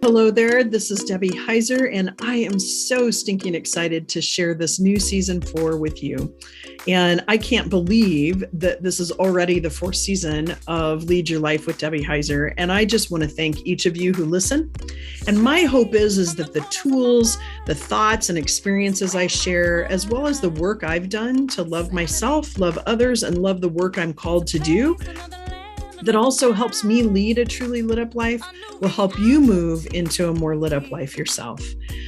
Hello there, this is Debbie Heiser, and I am so stinking excited to share this new season 4 with you. And I can't believe that this is already the 4th season of Lead Your Life with Debbie Heiser. And I just want to thank each of you who listen. And my hope is that the tools, the thoughts and experiences I share, as well as the work I've done to love myself, love others, and love the work I'm called to do, that also helps me lead a truly lit up life, will help you move into a more lit up life yourself.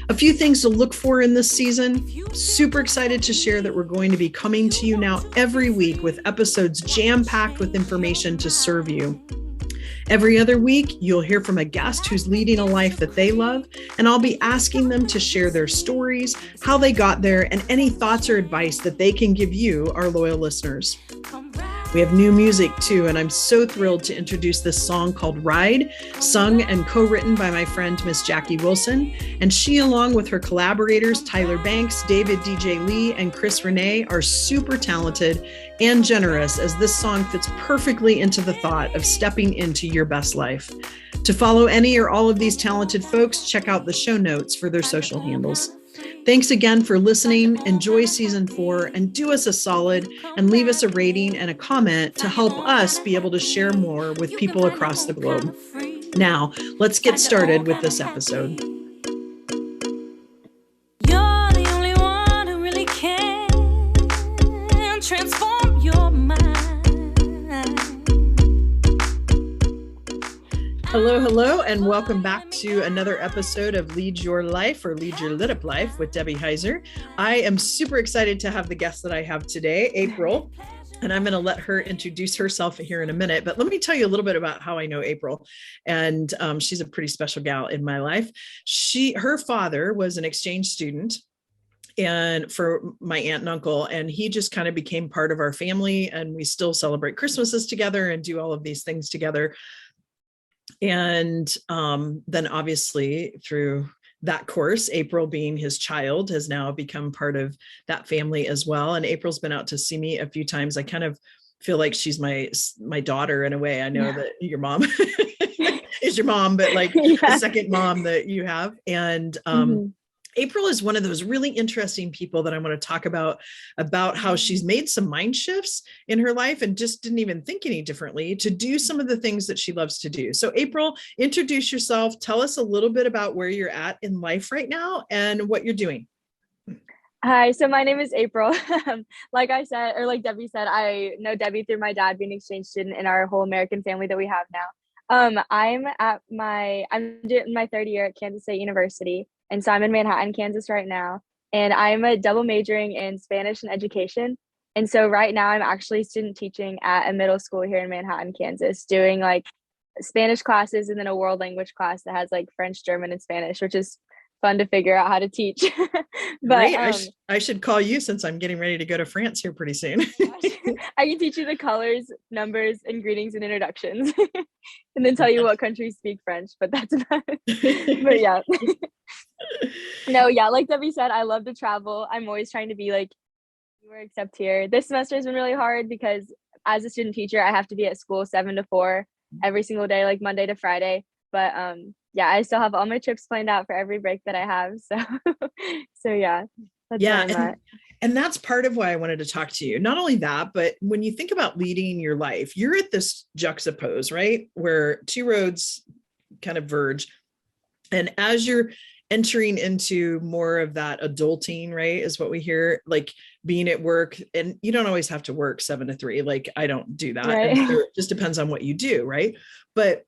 A few things to look for in this season. Super excited to share that we're going to be coming to you now every week with episodes jam-packed with information to serve you. Every other week, you'll hear from a guest who's leading a life that they love, and I'll be asking them to share their stories, how they got there, and any thoughts or advice that they can give you, our loyal listeners. We have new music too, and I'm so thrilled to introduce this song called Ride, sung and co-written by my friend, Miss Jackie Wilson. And she, along with her collaborators, Tyler Banks, David DJ Lee, and Chris Renee, are super talented and generous, as this song fits perfectly into the thought of stepping into your best life. To follow any or all of these talented folks, check out the show notes for their social handles. Thanks again for listening. Enjoy season 4 and do us a solid and leave us a rating and a comment to help us be able to share more with people across the globe. Now, let's get started with this episode. You're the only one who really can transform your mind. Hello, and welcome back to another episode of Lead Your Life or Lead Your Lit Up Life with Debbie Heiser. I am super excited to have the guest that I have today, April, and I'm going to let her introduce herself here in a minute. But let me tell you a little bit about how I know April, and she's a pretty special gal in my life. Her father was an exchange student and for my aunt and uncle, and he just kind of became part of our family, and we still celebrate Christmases together and do all of these things together. And then obviously through that course, April, being his child, has now become part of that family as well. And April's been out to see me a few times. I kind of feel like she's my daughter in a way. I know that your mom is your mom, but like the second mom that you have. And April is one of those really interesting people that I want to talk about how she's made some mind shifts in her life and just didn't even think any differently to do some of the things that she loves to do. So April, introduce yourself. Tell us a little bit about where you're at in life right now and what you're doing. Hi, so my name is April. Like I said, or like Debbie said, I know Debbie through my dad being an exchange student in our whole American family that we have now. I'm in my third year at Kansas State University. And so I'm in Manhattan, Kansas right now, and I'm a double majoring in Spanish and education. And so right now I'm actually student teaching at a middle school here in Manhattan, Kansas, doing like Spanish classes and then a world language class that has like French, German, and Spanish, which is fun to figure out how to teach. But great. I should call you since I'm getting ready to go to France here pretty soon. I can teach you the colors, numbers, and greetings and introductions, and then tell you what countries speak French. But that's about it. But yeah. No, yeah, like Debbie said, I love to travel. I'm always trying to be like anywhere except here. This semester has been really hard because as a student teacher, I have to be at school 7 to 4 every single day, like Monday to Friday. But yeah, I still have all my trips planned out for every break that I have. So yeah, that's where I'm at. And that's part of why I wanted to talk to you. Not only that, but when you think about leading your life, you're at this juxtapose, right? Where two roads kind of verge. And as you're entering into more of that adulting, right, is what we hear, like being at work, and you don't always have to work 7 to 3. Like I don't do that. Right. And so it just depends on what you do, right? But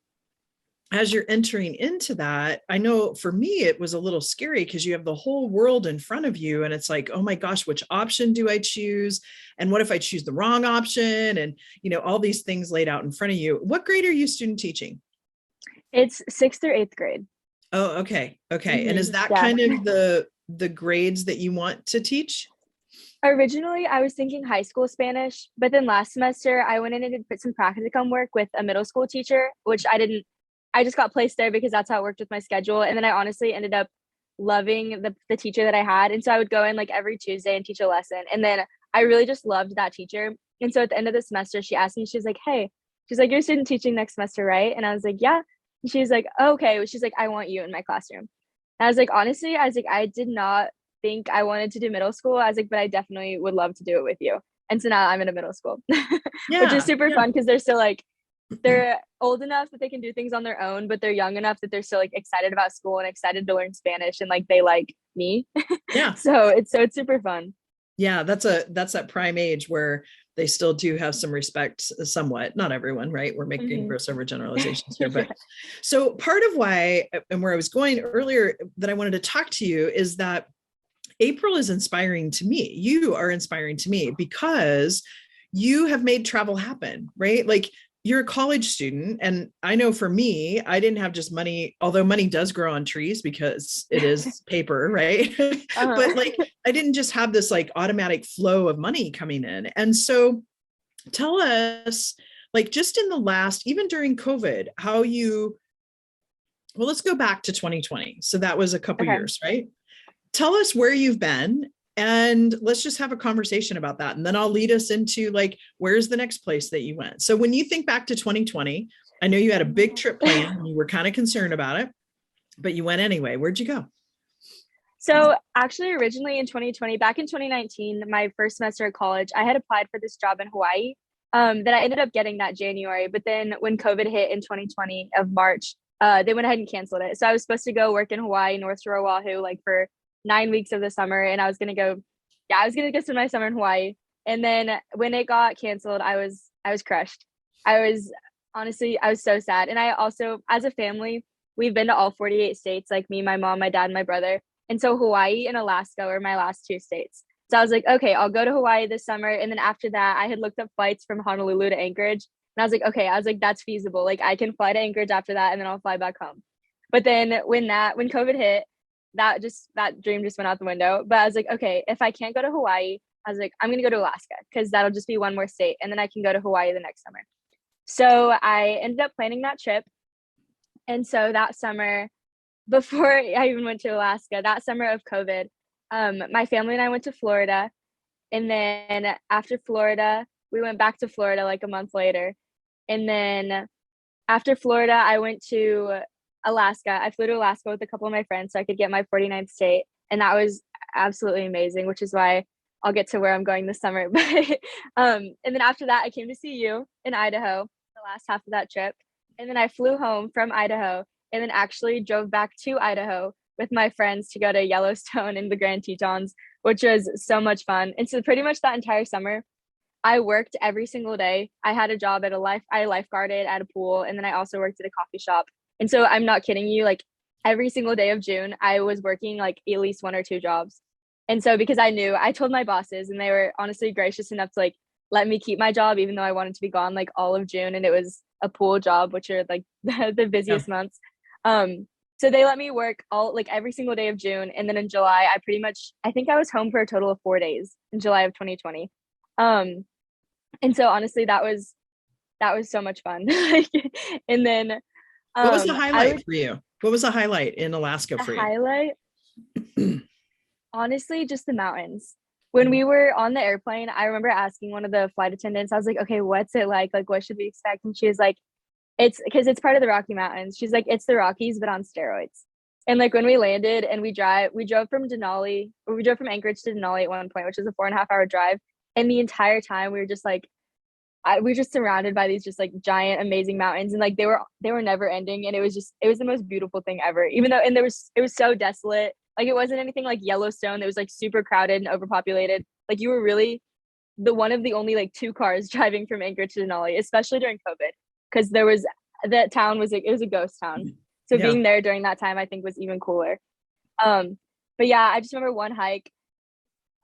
as you're entering into that, I know for me, it was a little scary because you have the whole world in front of you. And it's like, oh my gosh, which option do I choose? And what if I choose the wrong option? And, all these things laid out in front of you. What grade are you student teaching? It's 6th through 8th grade. Oh, okay. Okay. And is that kind of the grades that you want to teach? Originally, I was thinking high school Spanish, but then last semester I went in and did some practicum work with a middle school teacher, which I just got placed there because that's how it worked with my schedule. And then I honestly ended up loving the teacher that I had. And so I would go in like every Tuesday and teach a lesson. And then I really just loved that teacher. And so at the end of the semester, she asked me, she was like, hey, she's like, you're student teaching next semester, right? And I was like, yeah. She was like, oh, okay. She's like, I want you in my classroom. And I was like, honestly, I was like, I did not think I wanted to do middle school. I was like, but I definitely would love to do it with you. And so now I'm in a middle school, which is super fun because they're still like, they're old enough that they can do things on their own, but they're young enough that they're still like excited about school and excited to learn Spanish, and like they like me. Yeah. So it's super fun. Yeah, that's that prime age where they still do have some respect, somewhat. Not everyone, right? We're making gross over generalizations here, but so part of why, and where I was going earlier, that I wanted to talk to you is that April is inspiring to me. You are inspiring to me because you have made travel happen, right? Like, you're a college student. And I know for me, I didn't have just money, although money does grow on trees because it is paper, right? But like, I didn't just have this like automatic flow of money coming in. And so tell us, like, just in the last, even during COVID, how you, well, let's go back to 2020. So that was a couple years, right? Tell us where you've been, and let's just have a conversation about that. And then I'll lead us into like, where's the next place that you went? So when you think back to 2020, I know you had a big trip planned and you were kind of concerned about it, but you went anyway. Where'd you go? So actually, originally in 2020, back in 2019, my first semester at college, I had applied for this job in Hawaii that I ended up getting that January. But then when COVID hit in 2020 of March, they went ahead and canceled it. So I was supposed to go work in Hawaii, North Shore, Oahu, like for 9 weeks of the summer, and I was gonna go spend my summer in Hawaii. And then when it got canceled, I was crushed. I was so sad. And I also, as a family, we've been to all 48 states, like me, my mom, my dad, and my brother. And so Hawaii and Alaska were my last 2 states. So I was like, okay, I'll go to Hawaii this summer. And then after that, I had looked up flights from Honolulu to Anchorage. And I was like, okay, that's feasible. Like, I can fly to Anchorage after that, and then I'll fly back home. But then when COVID hit, that dream just went out the window. But I was like, okay, if I can't go to Hawaii, I was like, I'm gonna go to Alaska, because that'll just be one more state, and then I can go to Hawaii the next summer. So I ended up planning that trip. And so that summer, before I even went to Alaska, that summer of COVID, my family and I went to Florida. And then after Florida, we went back to Florida like a month later. And then after Florida, I went to Alaska. I flew to Alaska with a couple of my friends so I could get my 49th state. And that was absolutely amazing, which is why I'll get to where I'm going this summer. But and then after that, I came to see you in Idaho, the last half of that trip. And then I flew home from Idaho, and then actually drove back to Idaho with my friends to go to Yellowstone and the Grand Tetons, which was so much fun. And so pretty much that entire summer, I worked every single day. I had a job at I lifeguarded at a pool, and then I also worked at a coffee shop. And so I'm not kidding you, like every single day of June, I was working like at least 1 or 2 jobs. And so because I told my bosses, and they were honestly gracious enough to like let me keep my job, even though I wanted to be gone like all of June, and it was a pool job, which are like the busiest months. So they let me work every single day of June. And then in July, I think I was home for a total of 4 days in July of 2020. And so honestly, that was so much fun. And then what was the highlight for you? What was the highlight in Alaska for you? Highlight? Honestly, just the mountains. When we were on the airplane, I remember asking one of the flight attendants, I was like, okay, what's it like? Like, what should we expect? And she was like, it's because it's part of the Rocky Mountains. She's like, it's the Rockies, but on steroids. And like when we landed and we drove from Anchorage to Denali at one point, which was a 4.5-hour drive. And the entire time we were just like, we were just surrounded by these just like giant, amazing mountains. And like they were never ending. And it was the most beautiful thing ever, even though, and it was so desolate. Like it wasn't anything like Yellowstone that was like super crowded and overpopulated. Like you were really one of the only like 2 cars driving from Anchorage to Denali, especially during COVID, because that town was it was a ghost town. So being there during that time, I think was even cooler. But yeah, I just remember one hike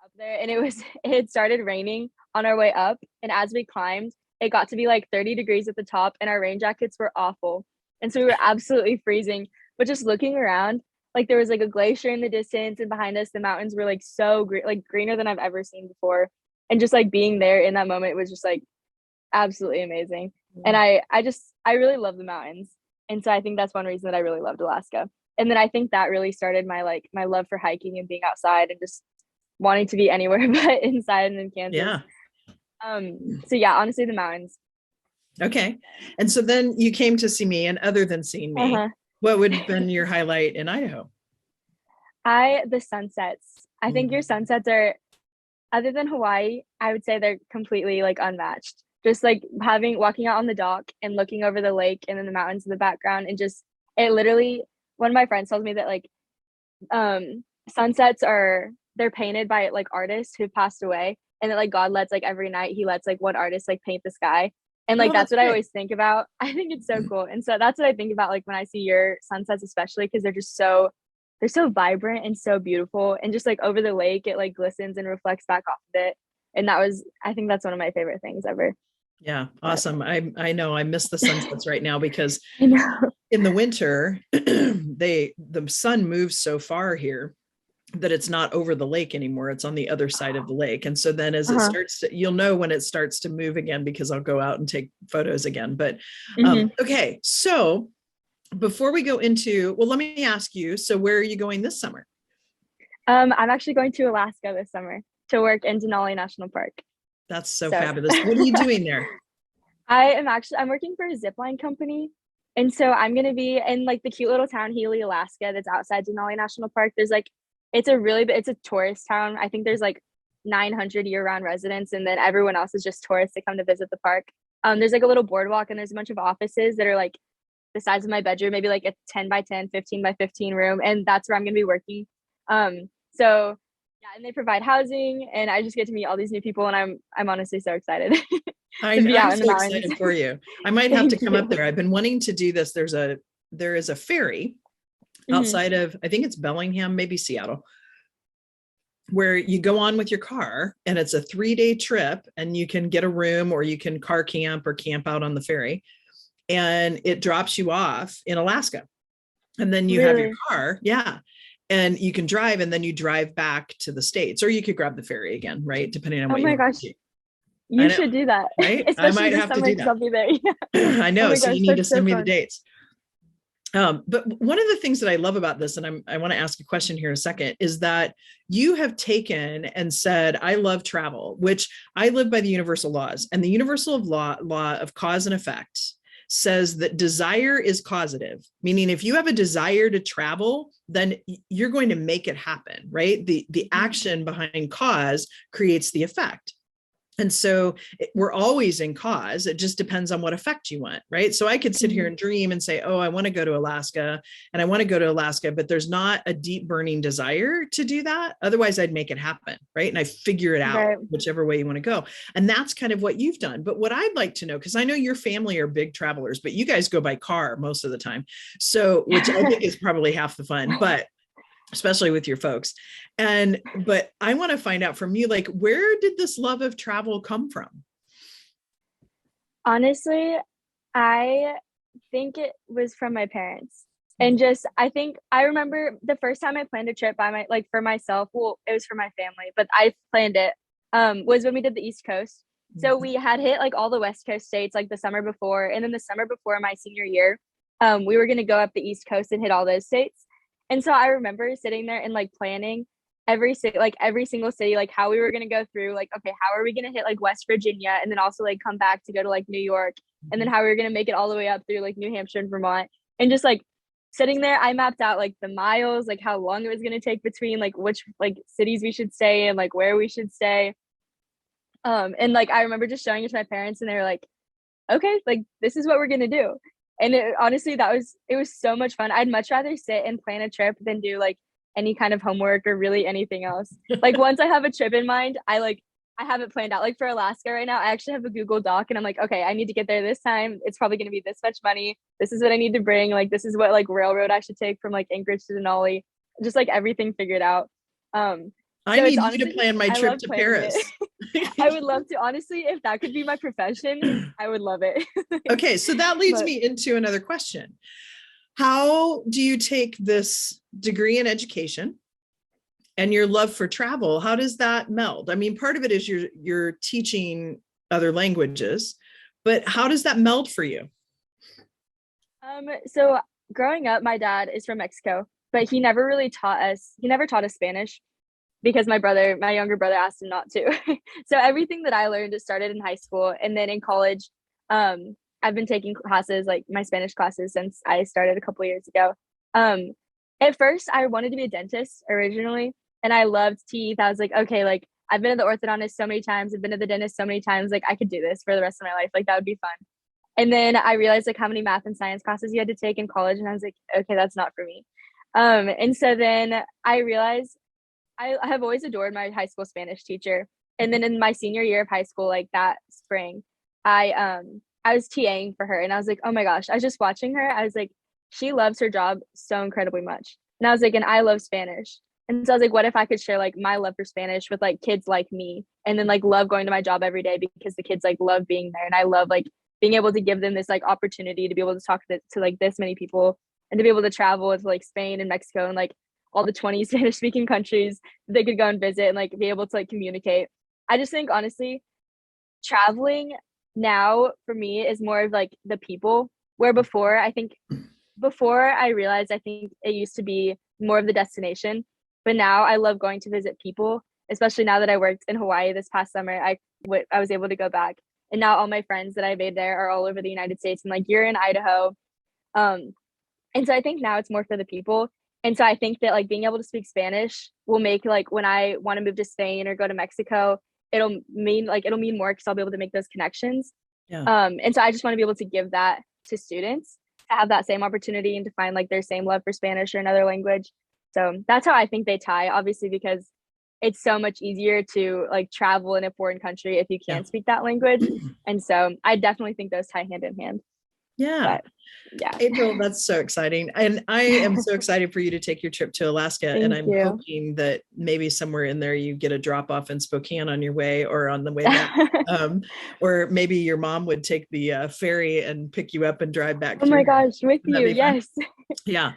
up there, and it had started raining on our way up. And as we climbed, it got to be like 30 degrees at the top, and our rain jackets were awful. And so we were absolutely freezing, but just looking around, like there was like a glacier in the distance, and behind us, the mountains were like so like greener than I've ever seen before. And just like being there in that moment was just like absolutely amazing. And I really love the mountains. And so I think that's one reason that I really loved Alaska. And then I think that really started my love for hiking and being outside and just wanting to be anywhere but inside and in Kansas. Yeah. So yeah, honestly, the mountains. Okay. And so then you came to see me, and other than seeing me, what would have been your highlight in Idaho? The sunsets. I think your sunsets are, other than Hawaii, I would say they're completely like unmatched. Just like walking out on the dock and looking over the lake and then the mountains in the background, and just it literally, one of my friends told me that like sunsets they're painted by like artists who passed away, and that like God lets like every night he lets like one artist like paint the sky. And like that's what I always think about. I think it's so cool. And so that's what I think about like when I see your sunsets, especially because they're so vibrant and so beautiful, and just like over the lake it like glistens and reflects back off of it. And I think that's one of my favorite things ever. Yeah, awesome. I know I miss the sunsets right now because I know. in the winter the sun moves so far here that it's not over the lake anymore. It's on the other side of the lake. And so then as it starts to, you'll know when it starts to move again, because I'll go out and take photos again. But okay, so before we go into, well, let me ask you, so where are you going this summer? I'm actually going to Alaska this summer to work in Denali National Park. That's so fabulous. What are you doing there? I'm working for a zipline company. And so I'm going to be in like the cute little town, Healy, Alaska, that's outside Denali National Park. There's like, it's a tourist town. I think there's like 900 year-round residents, and then everyone else is just tourists that come to visit the park. There's like a little boardwalk, and there's a bunch of offices that are like the size of my bedroom, maybe like a 10 by 10, 15 by 15 room. And that's where I'm going to be working. So yeah, and they provide housing, and I just get to meet all these new people, and I'm honestly so excited. I'm so excited for you. I might have to come up there. I've been wanting to do this. There is a ferry outside of, I think it's Bellingham, maybe Seattle, where you go on with your car, and it's a 3-day trip, and you can get a room, or you can car camp or camp out on the ferry, and it drops you off in Alaska. And then you have your car. Yeah. And you can drive, and then you drive back to the States, or you could grab the ferry again, right? Depending on what you want to do. You should do that. Right? I might have to do that. I'll be there. Yeah. I know. So you need to send me the dates. But one of the things that I love about this, and I want to ask a question here in a second, is that you have taken and said, I love travel, which I live by the universal laws, and the universal law of cause and effect says that desire is causative, meaning if you have a desire to travel, then you're going to make it happen, right? The action behind cause creates the effect. And so we're always in cause. It just depends on what effect you want, right? So I could sit here and dream and say, oh, I want to go to Alaska, and I want to go to Alaska, but there's not a deep burning desire to do that. Otherwise I'd make it happen, right? And I figure it out, whichever way you want to go. And that's kind of what you've done. But what I'd like to know, because I know your family are big travelers, but you guys go by car most of the time. So, which I think is probably half the fun, but especially with your folks. But I want to find out from you, like, where did this love of travel come from? Honestly, I think it was from my parents. And just, I remember the first time I planned a trip for myself, well, it was for my family, but I planned it, was when we did the East Coast. So we had hit like all the West Coast states like the summer before. And then the summer before my senior year, we were going to go up the East Coast and hit all those states. And so I remember sitting there and like planning every single city, like how we were going to go through, like, okay, how are we going to hit like West Virginia, and then also like come back to go to like New York, and then how we were going to make it all the way up through like New Hampshire and Vermont. And just like sitting there, I mapped out like the miles, like how long it was going to take between like which like cities we should stay in, like where we should stay. And like I remember just showing it to my parents, and they were like, okay, like this is what we're going to do. And honestly, it was so much fun. I'd much rather sit and plan a trip than do like any kind of homework or really anything else. Like once I have a trip in mind, I have it planned out. Like for Alaska right now, I actually have a Google Doc, and I'm like, okay, I need to get there this time. It's probably going to be this much money. This is what I need to bring. Like this is what like railroad I should take from like Anchorage to Denali. Just like everything figured out. I need you to plan my trip to Paris. I would love to. Honestly, if that could be my profession, I would love it. Okay, so that leads me into another question. How do you take this degree in education and your love for travel? How does that meld? I mean, part of it is you're teaching other languages, but how does that meld for you? So growing up, my dad is from Mexico, but he never taught us Spanish, because my younger brother asked him not to. So everything that I learned, it started in high school, and then in college, I've been taking classes, like my Spanish classes, since I started a couple years ago. At first I wanted to be a dentist originally, and I loved teeth. I was like, okay, like I've been to the orthodontist so many times, I've been to the dentist so many times, like I could do this for the rest of my life. Like that would be fun. And then I realized like how many math and science classes you had to take in college, and I was like, okay, that's not for me. And so then I realized I have always adored my high school Spanish teacher. And then in my senior year of high school, like that spring, I was TAing for her, and I was like, oh my gosh, I was just watching her. I was like, she loves her job so incredibly much. And I was like, and I love Spanish. And so I was like, what if I could share like my love for Spanish with like kids like me, and then like love going to my job every day because the kids like love being there, and I love like being able to give them this like opportunity to be able to talk to like this many people, and to be able to travel to like Spain and Mexico and like all the 20 Spanish speaking countries they could go and visit and like be able to like communicate. I just think honestly, traveling now for me is more of like the people, where before I realized, I think it used to be more of the destination, but now I love going to visit people, especially now that I worked in Hawaii this past summer. I was able to go back, and now all my friends that I made there are all over the United States, and like you're in Idaho. And so I think now it's more for the people. And so I think that like being able to speak Spanish will make like when I want to move to Spain or go to Mexico, it'll mean more because I'll be able to make those connections. Yeah. And so I just want to be able to give that to students, to have that same opportunity and to find like their same love for Spanish or another language. So that's how I think they tie, obviously, because it's so much easier to like travel in a foreign country if you can't speak that language. And so I definitely think those tie hand in hand. Yeah. But, yeah. April, that's so exciting. And I am so excited for you to take your trip to Alaska. And I'm hoping that maybe somewhere in there you get a drop off in Spokane on your way or on the way back. Or maybe your mom would take the ferry and pick you up and drive back. Oh my gosh, with you. Yes. Yeah.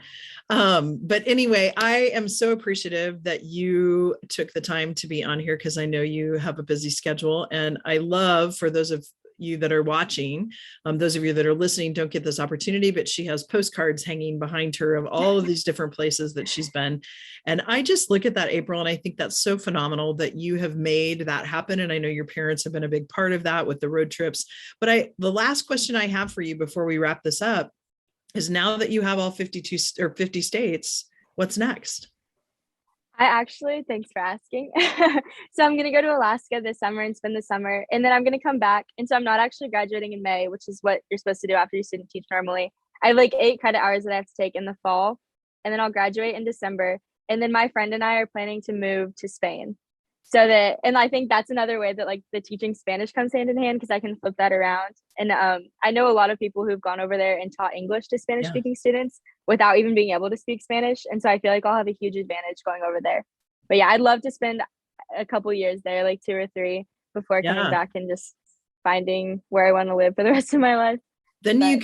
But anyway, I am so appreciative that you took the time to be on here, because I know you have a busy schedule. And I love, for those of you that are watching, those of you that are listening don't get this opportunity, but she has postcards hanging behind her of all of these different places that she's been. And I just look at that, April, and I think that's so phenomenal that you have made that happen. And I know your parents have been a big part of that with the road trips. But the last question I have for you before we wrap this up is, now that you have all 52 or 50 states, what's next? Thanks for asking. So I'm going to go to Alaska this summer and spend the summer, and then I'm going to come back. And so I'm not actually graduating in May, which is what you're supposed to do after you student teach normally. I have like 8 credit hours that I have to take in the fall, and then I'll graduate in December. And then my friend and I are planning to move to Spain. And I think that's another way that like the teaching Spanish comes hand in hand, because I can flip that around. And I know a lot of people who've gone over there and taught English to Spanish speaking students without even being able to speak Spanish. And so I feel like I'll have a huge advantage going over there. But yeah, I'd love to spend a couple years there, like 2 or 3, before coming back and just finding where I want to live for the rest of my life. Then you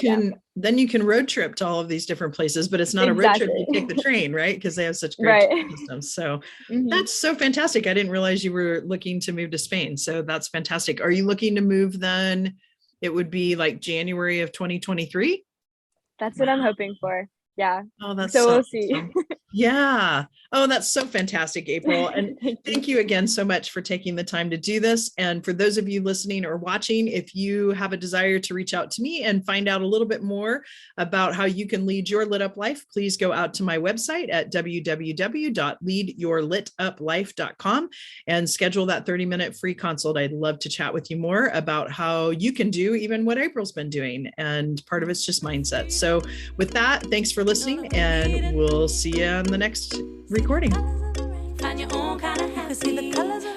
can road trip to all of these different places, but it's not a road trip. You take the train, right? Because they have such great systems. So that's so fantastic. I didn't realize you were looking to move to Spain. So that's fantastic. Are you looking to move then? It would be like January of 2023. That's what I'm hoping for. Yeah. Oh, that's so we'll see. Yeah. Oh, that's so fantastic, April. And thank you again so much for taking the time to do this. And for those of you listening or watching, if you have a desire to reach out to me and find out a little bit more about how you can lead your lit up life, please go out to my website at www.leadyourlituplife.com and schedule that 30-minute free consult. I'd love to chat with you more about how you can do even what April's been doing. And part of it's just mindset. So with that, thanks for listening, and we'll see you on the next recording. Find your own kind of happy.